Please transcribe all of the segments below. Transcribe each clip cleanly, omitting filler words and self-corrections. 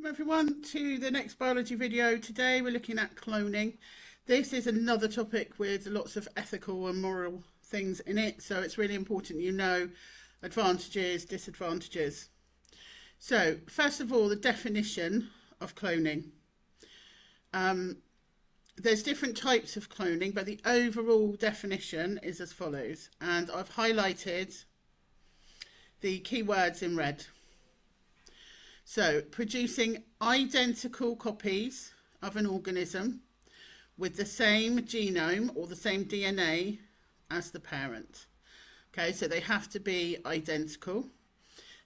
Welcome everyone to the next biology video. Today we're looking at cloning. This is another topic with lots of ethical and moral things in it, so it's really important you know advantages, disadvantages. So first of all, the definition of cloning. There's different types of cloning, but the overall definition is as follows, and I've highlighted the key words in red. So, producing identical copies of an organism with the same genome or the same DNA as the parent. Okay, so they have to be identical.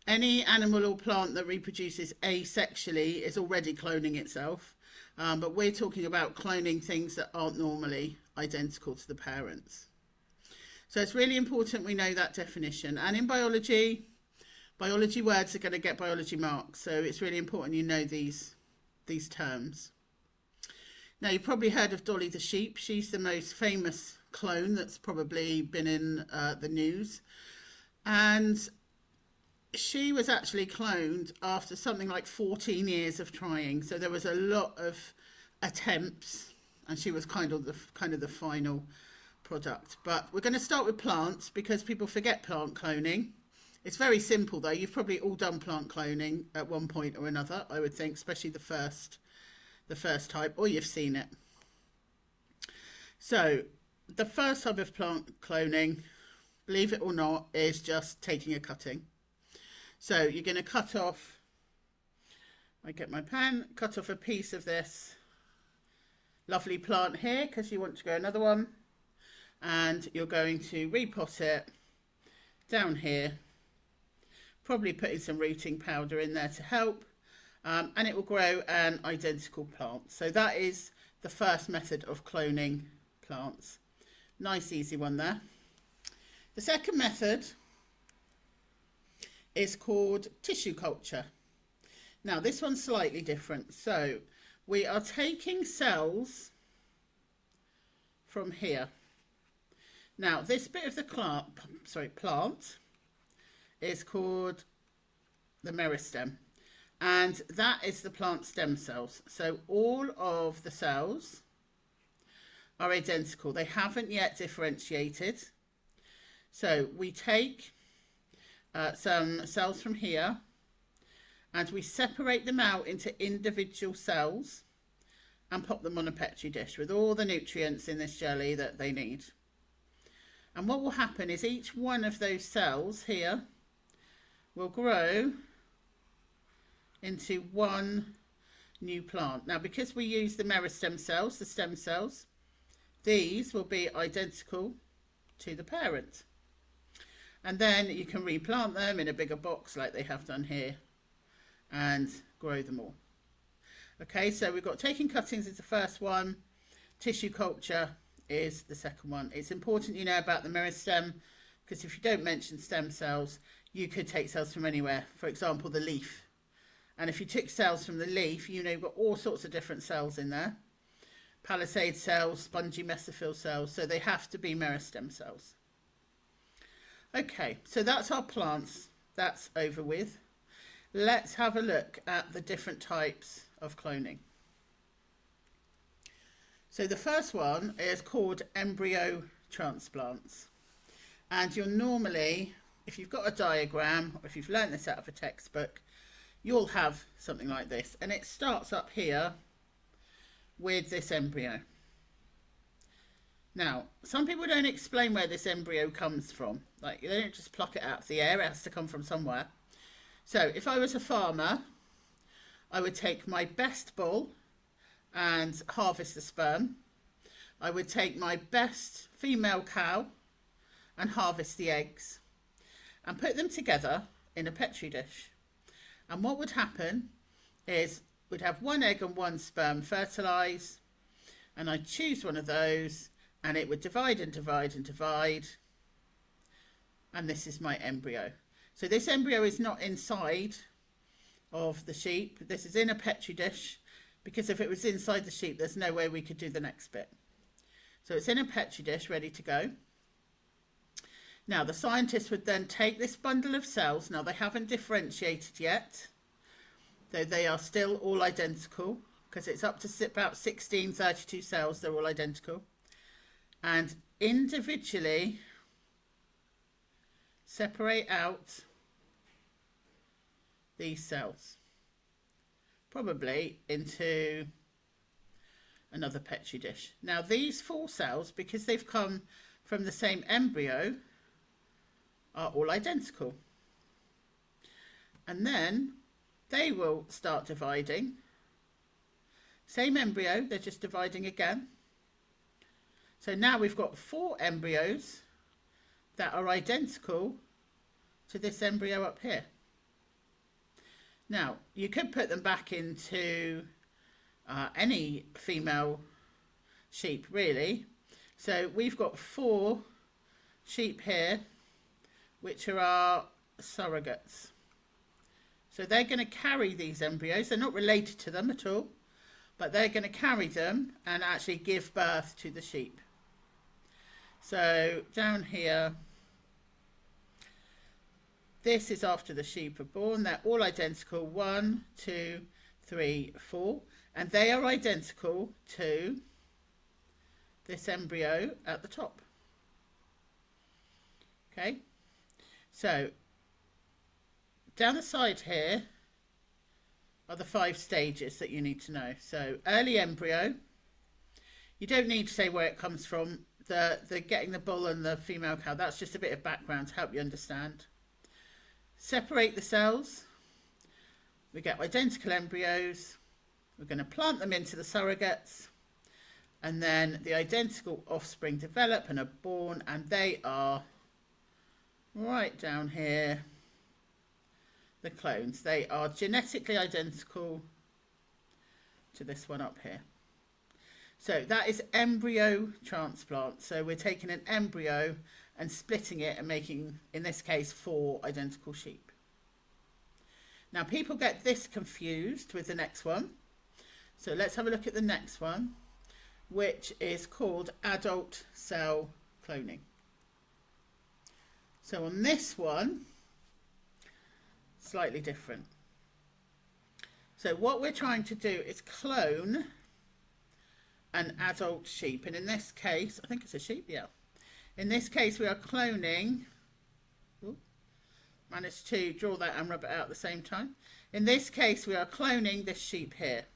Any animal or plant that reproduces asexually is already cloning itself, but we're talking about cloning things that aren't normally identical to the parents. So it's really important we know that definition. And in biology words are going to get biology marks, so it's really important you know these terms. Now, you've probably heard of Dolly the sheep. She's the most famous clone that's probably been in the news. And she was actually cloned after something like 14 years of trying. So there was a lot of attempts, and she was kind of the final product. But we're going to start with plants because people forget plant cloning. It's very simple though. You've probably all done plant cloning at one point or another, I would think, especially the first type, or you've seen it. So the first type of plant cloning, believe it or not, is just taking a cutting. So you're going to cut off, I get my pen, cut off a piece of this lovely plant here because you want to grow another one, and you're going to repot it down here, probably putting some rooting powder in there to help, and it will grow an identical plant. So that is the first method of cloning plants. Nice easy one there. The second method is called tissue culture. Now this one's slightly different. So we are taking cells from here. Now this bit of the plant is called the meristem, and that is the plant stem cells. So all of the cells are identical. They haven't yet differentiated. So we take some cells from here and we separate them out into individual cells and pop them on a petri dish with all the nutrients in this jelly that they need. And what will happen is each one of those cells here will grow into one new plant. Now, because we use the meristem cells, the stem cells, these will be identical to the parent. And then you can replant them in a bigger box like they have done here and grow them all. Okay, so we've got taking cuttings is the first one, tissue culture is the second one. It's important you know about the meristem, because if you don't mention stem cells, you could take cells from anywhere, for example the leaf, and if you took cells from the leaf, you know you've got all sorts of different cells in there, palisade cells, spongy mesophyll cells, so they have to be meristem cells. Okay, so that's our plants, that's over with. Let's have a look at the different types of cloning. So the first one is called embryo transplants, and you're normally, if you've got a diagram or if you've learned this out of a textbook, you'll have something like this, and it starts up here with this embryo. Now, some people don't explain where this embryo comes from. Like, they don't just pluck it out of the air, it has to come from somewhere. So if I was a farmer, I would take my best bull and harvest the sperm. I would take my best female cow and harvest the eggs and put them together in a petri dish. And what would happen is we'd have one egg and one sperm fertilise, and I'd choose one of those and it would divide and divide and divide, and this is my embryo. So this embryo is not inside of the sheep, this is in a petri dish, because if it was inside the sheep there's no way we could do the next bit. So it's in a petri dish ready to go. Now the scientists would then take this bundle of cells, now they haven't differentiated yet, though they are still all identical, because it's up to about 16 32 cells, they're all identical. And individually separate out these cells, probably into another Petri dish. Now these 4 cells, because they've come from the same embryo, are all identical. And then they will start dividing. Same embryo, they're just dividing again. So now we've got 4 embryos that are identical to this embryo up here. Now, you could put them back into any female sheep, really. So we've got 4 sheep here, which are our surrogates. So they're going to carry these embryos. They're not related to them at all, but they're going to carry them and actually give birth to the sheep. So down here, this is after the sheep are born. They're all identical, 1, 2, 3, 4, and they are identical to this embryo at the top. Okay, so down the side here are the 5 stages that you need to know. So early embryo, you don't need to say where it comes from. The getting the bull and the female cow, that's just a bit of background to help you understand. Separate the cells. We get identical embryos. We're going to plant them into the surrogates, and then the identical offspring develop and are born, and they are right down here, the clones. They are genetically identical to this one up here. So that is embryo transplant. So we're taking an embryo and splitting it and making, in this case, 4 identical sheep. Now people get this confused with the next one. So let's have a look at the next one, which is called adult cell cloning. So on this one, slightly different. So what we're trying to do is clone an adult sheep, and in this case, I think it's a sheep, yeah. In this case, we are cloning, managed to draw that and rub it out at the same time. In this case, we are cloning this sheep here.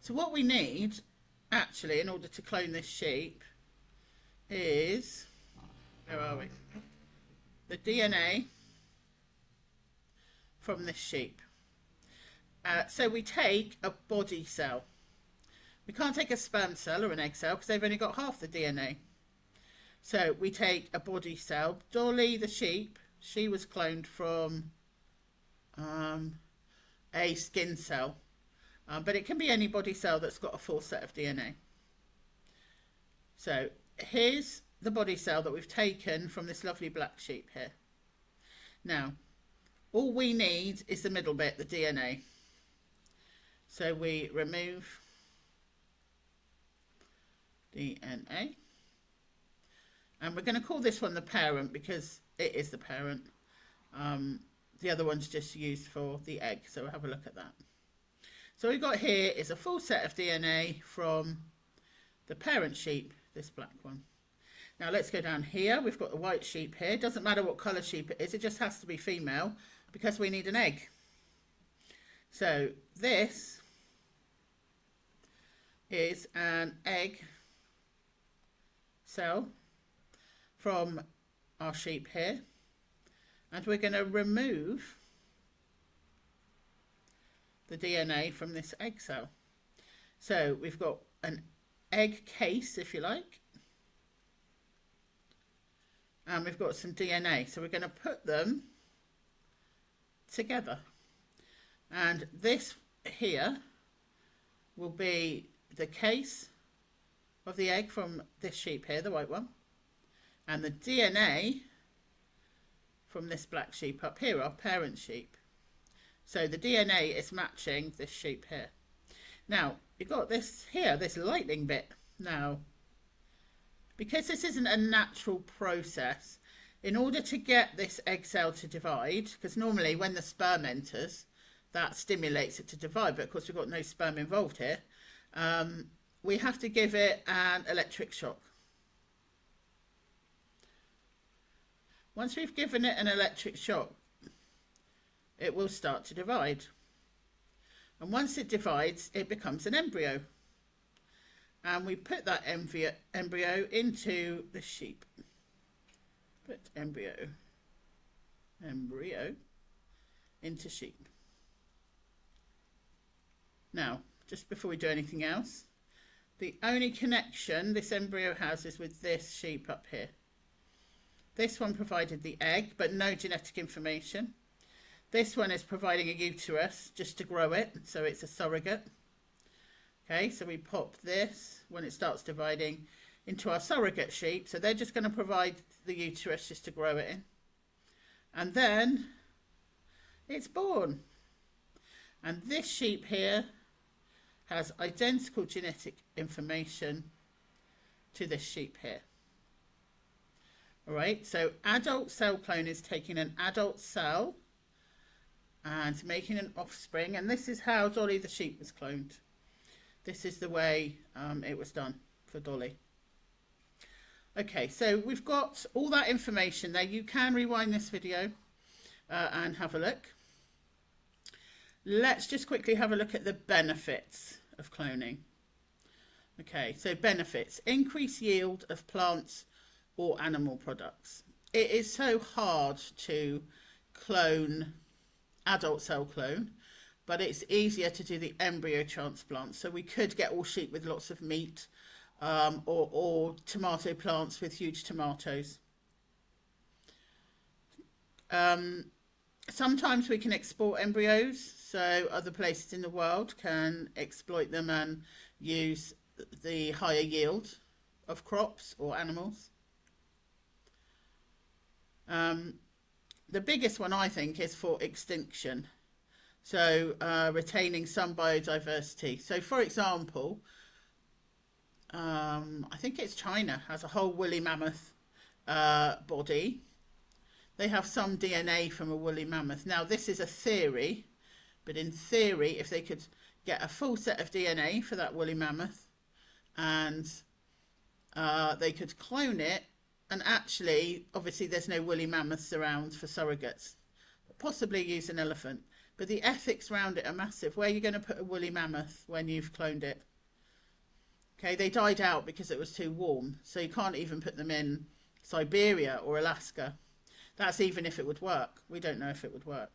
So what we need, actually, in order to clone this sheep is, where are we? The DNA from this sheep. So we take a body cell. We can't take a sperm cell or an egg cell because they've only got half the DNA. So we take a body cell. Dolly the sheep, she was cloned from a skin cell. But it can be any body cell that's got a full set of DNA. So here's the body cell that we've taken from this lovely black sheep here. Now, all we need is the middle bit, the DNA. So we remove DNA. And we're going to call this one the parent because it is the parent. The other one's just used for the egg. So we'll have a look at that. So what we've got here is a full set of DNA from the parent sheep, this black one. Now let's go down here. We've got the white sheep here. It doesn't matter what colour sheep it is. It just has to be female because we need an egg. So this is an egg cell from our sheep here. And we're going to remove the DNA from this egg cell. So we've got an egg case, if you like, and we've got some DNA. So we're going to put them together, and this here will be the case of the egg from this sheep here, the white one, and the DNA from this black sheep up here, our parent sheep. So the DNA is matching this sheep here. Now, you've got this here, this lightning bit. Now, because this isn't a natural process, in order to get this egg cell to divide, because normally when the sperm enters, that stimulates it to divide, but of course we've got no sperm involved here. We have to give it an electric shock. Once we've given it an electric shock, it will start to divide. And once it divides, it becomes an embryo. And we put that embryo into the sheep. Put embryo into sheep. Now, just before we do anything else, the only connection this embryo has is with this sheep up here. This one provided the egg, but no genetic information. This one is providing a uterus just to grow it, so it's a surrogate. Okay, so we pop this, when it starts dividing, into our surrogate sheep. So they're just going to provide the uterus just to grow it in. And then it's born. And this sheep here has identical genetic information to this sheep here. All right, so adult cell clone is taking an adult cell and making an offspring. And this is how Dolly the sheep was cloned. This is the way it was done for Dolly. Okay, so we've got all that information there. You can rewind this video and have a look. Let's just quickly have a look at the benefits of cloning. Okay, so benefits: increase yield of plants or animal products. It is so hard to clone, adult cell clone, but it's easier to do the embryo transplant. So we could get all sheep with lots of meat, or tomato plants with huge tomatoes. Sometimes we can export embryos, so other places in the world can exploit them and use the higher yield of crops or animals. The biggest one, I think, is for extinction. So retaining some biodiversity. So for example, I think it's China has a whole woolly mammoth body. They have some DNA from a woolly mammoth. Now this is a theory, but in theory, if they could get a full set of DNA for that woolly mammoth and they could clone it, and actually, obviously there's no woolly mammoths around for surrogates, possibly use an elephant. But the ethics around it are massive. Where are you going to put a woolly mammoth when you've cloned it? Okay, they died out because it was too warm. So you can't even put them in Siberia or Alaska. That's even if it would work. We don't know if it would work.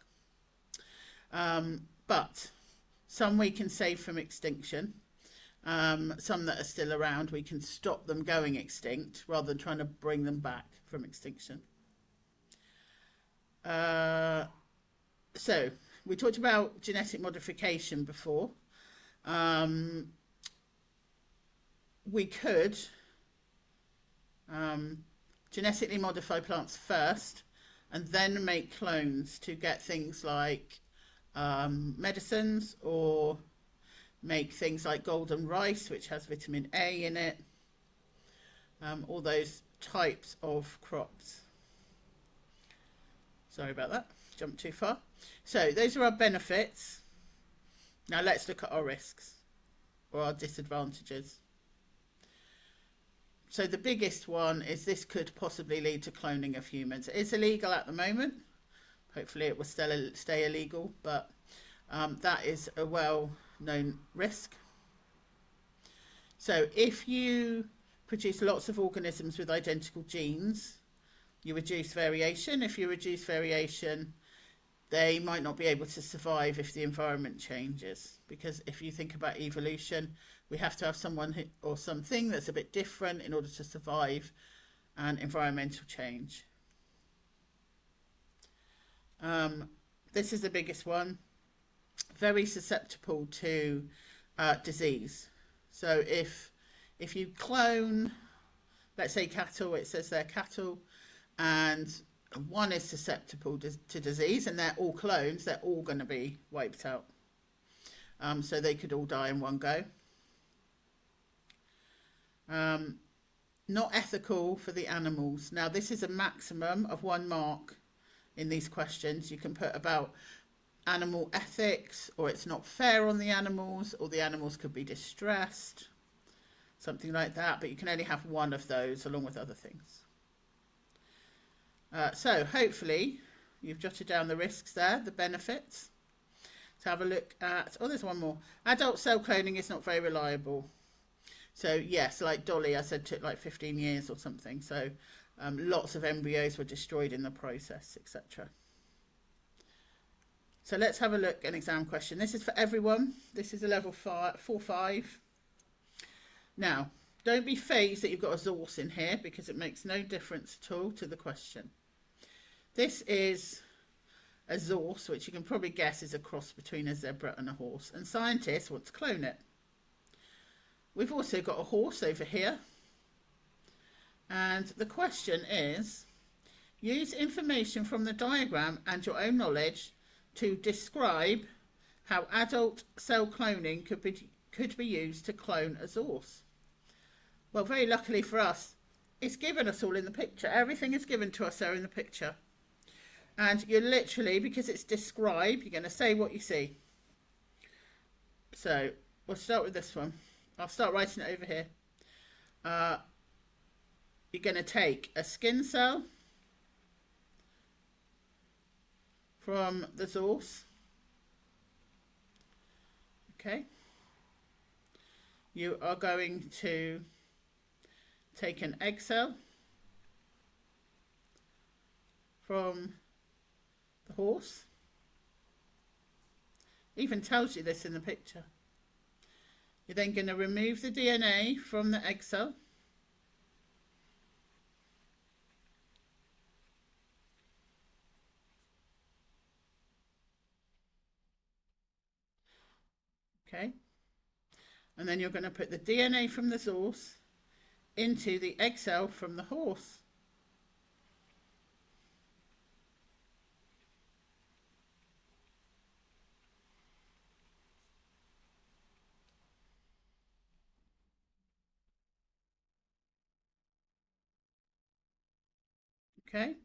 But some we can save from extinction. Some that are still around, we can stop them going extinct rather than trying to bring them back from extinction. So we talked about genetic modification before. We could genetically modify plants first and then make clones to get things like medicines, or make things like golden rice, which has vitamin A in it, all those types of crops. Sorry about that, jumped too far. So those are our benefits. Now let's look at our risks or our disadvantages. So the biggest one is this could possibly lead to cloning of humans. It is illegal at the moment. Hopefully it will still stay illegal, but that is a well-known risk. So if you produce lots of organisms with identical genes, you reduce variation. If you reduce variation, they might not be able to survive if the environment changes. Because if you think about evolution, we have to have someone or something that's a bit different in order to survive an environmental change. This is the biggest one. Very susceptible to disease. So if you clone, let's say cattle, it says they're cattle, and one is susceptible to disease, and they're all clones, they're all going to be wiped out. So they could all die in one go. Not ethical for the animals. Now this is a maximum of 1 mark in these questions. You can put about animal ethics, or it's not fair on the animals, or the animals could be distressed, something like that. But you can only have one of those along with other things. So hopefully you've jotted down the risks there, the benefits. To have a look at, oh, there's one more. Adult cell cloning is not very reliable. So yes, like Dolly, I said, took like 15 years or something. So lots of embryos were destroyed in the process, etc. So let's have a look at an exam question. This is for everyone. This is a level 4-5. Now, don't be phased that you've got a source in here, because it makes no difference at all to the question. This is a Zorse, which you can probably guess is a cross between a zebra and a horse, and scientists want to clone it. We've also got a horse over here, and the question is, use information from the diagram and your own knowledge to describe how adult cell cloning could be used to clone a Zorse. Well, very luckily for us, it's given us all in the picture. Everything is given to us there in the picture. And you're literally, because it's described, you're going to say what you see. So we'll start with this one. I'll start writing it over here. You're going to take a skin cell from the Zorse. Okay. You are going to take an egg cell from the horse. Even tells you this in the picture. You're then going to remove the DNA from the egg cell. Okay. And then you're going to put the DNA from the Zorse into the egg cell from the horse. Okay.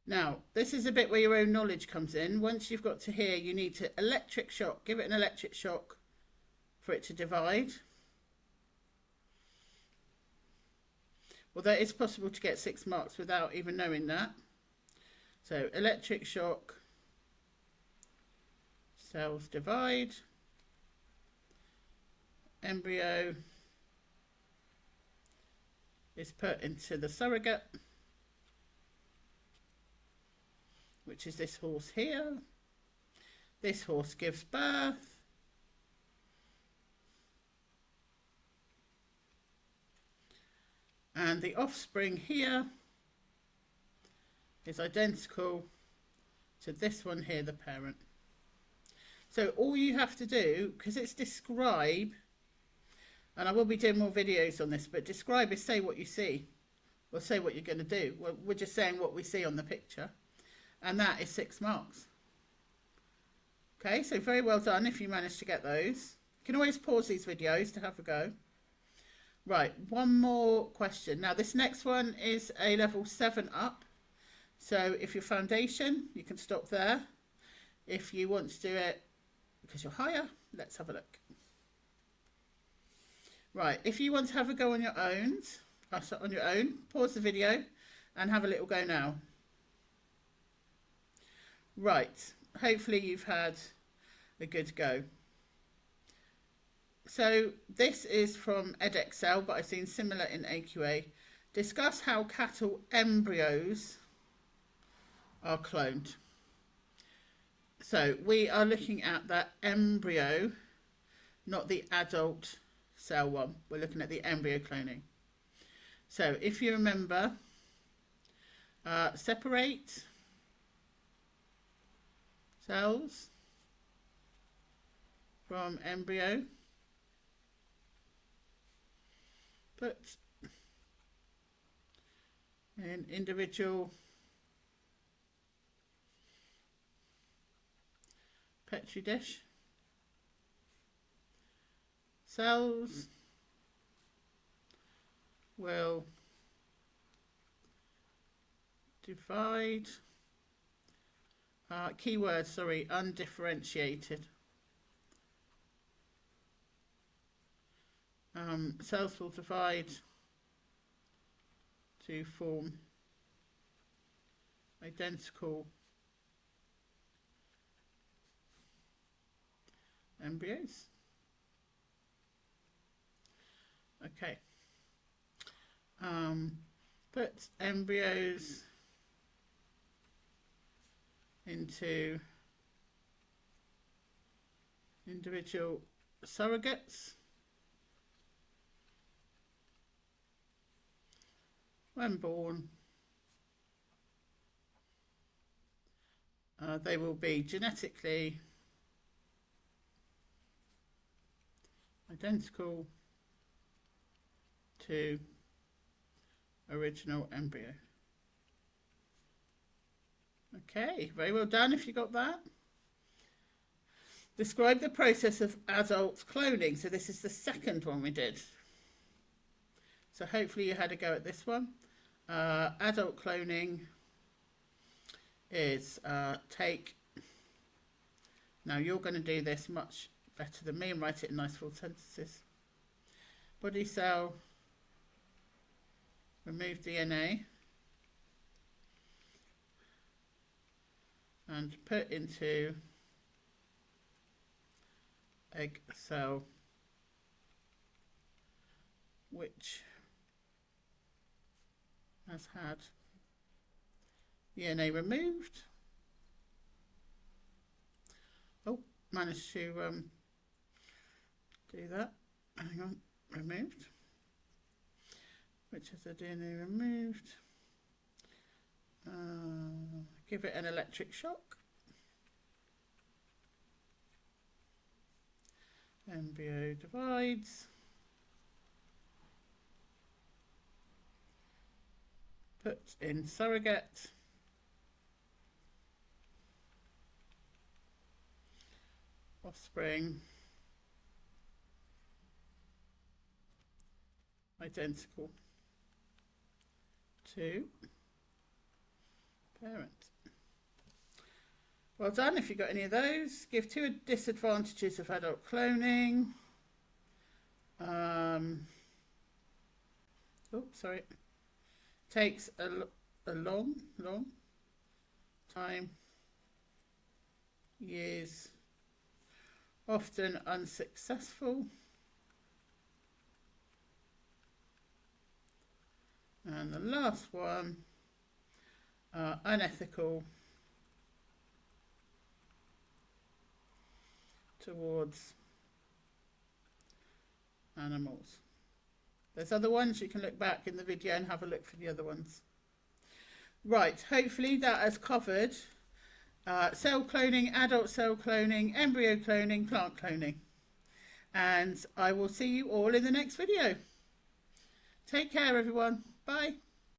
Now, this is a bit where your own knowledge comes in. Once you've got to here, you need to electric shock, give it an electric shock for it to divide. Although it's possible to get 6 marks without even knowing that. So, electric shock, cells divide, embryo is put into the surrogate, which is this horse here. This horse gives birth. And the offspring here is identical to this one here, the parent. So all you have to do, because it's describe, and I will be doing more videos on this, but describe is say what you see, or say what you're going to do. We're just saying what we see on the picture, and that is 6 marks. Okay, so very well done if you manage to get those. You can always pause these videos to have a go. Right, one more question. Now this next one is a level 7 up. So if you're foundation, you can stop there. If you want to do it because you're higher, let's have a look. Right, if you want to have a go on your own, pause the video and have a little go now. Right, hopefully you've had a good go. So this is from Edexcel, but I've seen similar in AQA. Discuss how cattle embryos are cloned. So we are looking at that embryo, not the adult cell one. We're looking at the embryo cloning. So if you remember, separate cells from embryo. Put in individual petri dish. Cells will divide keyword, sorry, undifferentiated. Cells will divide to form identical embryos. Okay. Put embryos into individual surrogates. When born, they will be genetically identical to original embryo. Okay, very well done if you got that. Describe the process of adult cloning. So this is the second one we did. So hopefully you had a go at this one. Adult cloning is take, now you're going to do this much better than me and write it in nice full sentences. Body cell, remove DNA and put into egg cell which has had DNA removed. Oh, managed to do that. Hang on, removed. Which has the DNA removed. Give it an electric shock. Embryo divides. Put in surrogate. Offspring. Identical to parent. Well done if you got any of those. Give 2 disadvantages of adult cloning. Sorry. Takes a long time, years, often unsuccessful, and the last one, unethical towards animals. There's other ones, you can look back in the video and have a look for the other ones. Right, hopefully that has covered cell cloning, adult cell cloning, embryo cloning, plant cloning. And I will see you all in the next video. Take care everyone. Bye.